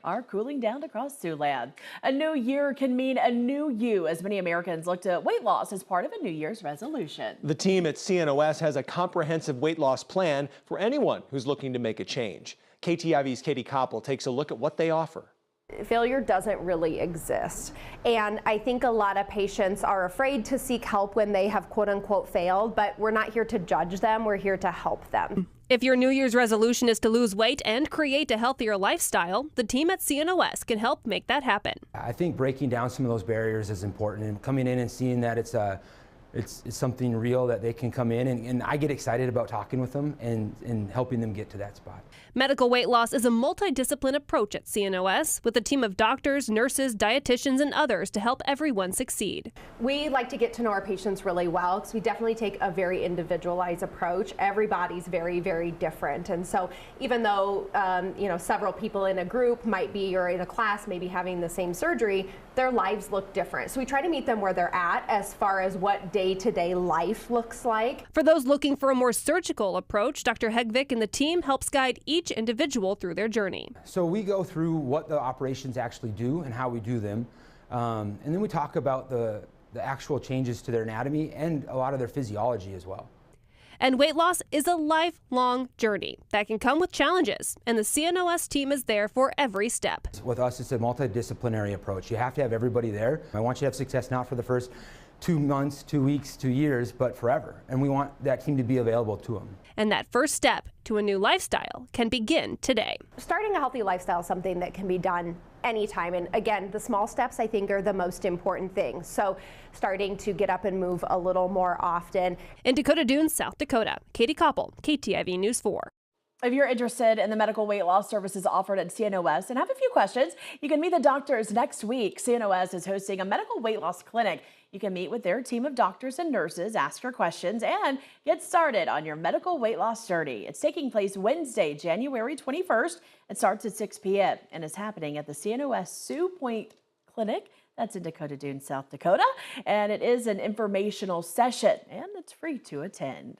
are cooling down across Siouxland. A new year can mean a new you as many Americans look to weight loss as part of a New Year's resolution. The team at CNOS has a comprehensive weight loss plan for anyone who's looking to make a change. KTIV's Katie Koppel takes a look at what they offer. Failure doesn't really exist. And I think a lot of patients are afraid to seek help when they have quote unquote failed, but we're not here to judge them, we're here to help them. If your New Year's resolution is to lose weight and create a healthier lifestyle, the team at CNOS can help make that happen. I think breaking down some of those barriers is important, and coming in and seeing that it's something real that they can come in, and I get excited about talking with them and helping them get to that spot. Medical weight loss is a multidiscipline approach at CNOS with a team of doctors, nurses, dietitians, and others to help everyone succeed. We like to get to know our patients really well because we definitely take a very individualized approach. Everybody's very, very different, and so even though several people in a group might be, or in a class maybe having the same surgery, their lives look different. So we try to meet them where they're at as far as what day-to-day life looks like. For those looking for a more surgical approach, Dr. Hegvik and the team helps guide each individual through their journey. So we go through what the operations actually do and how we do them, and then we talk about the actual changes to their anatomy and a lot of their physiology as well. And weight loss is a lifelong journey that can come with challenges, and the CNOS team is there for every step. With us, it's a multidisciplinary approach. You have to have everybody there. I want you to have success not for the first 2 months, 2 weeks, 2 years, but forever. And we want that team to be available to them. And that first step to a new lifestyle can begin today. Starting a healthy lifestyle is something that can be done anytime. And again, the small steps I think are the most important thing. So starting to get up and move a little more often. In Dakota Dunes, South Dakota, Katie Koppel, KTIV News 4. If you're interested in the medical weight loss services offered at CNOS and have a few questions, you can meet the doctors next week. CNOS is hosting a medical weight loss clinic. You can meet with their team of doctors and nurses, ask your questions, and get started on your medical weight loss journey. It's taking place Wednesday, January 21st. It starts at 6 p.m. and is happening at the CNOS Sioux Point Clinic. That's in Dakota Dunes, South Dakota. And it is an informational session, and it's free to attend.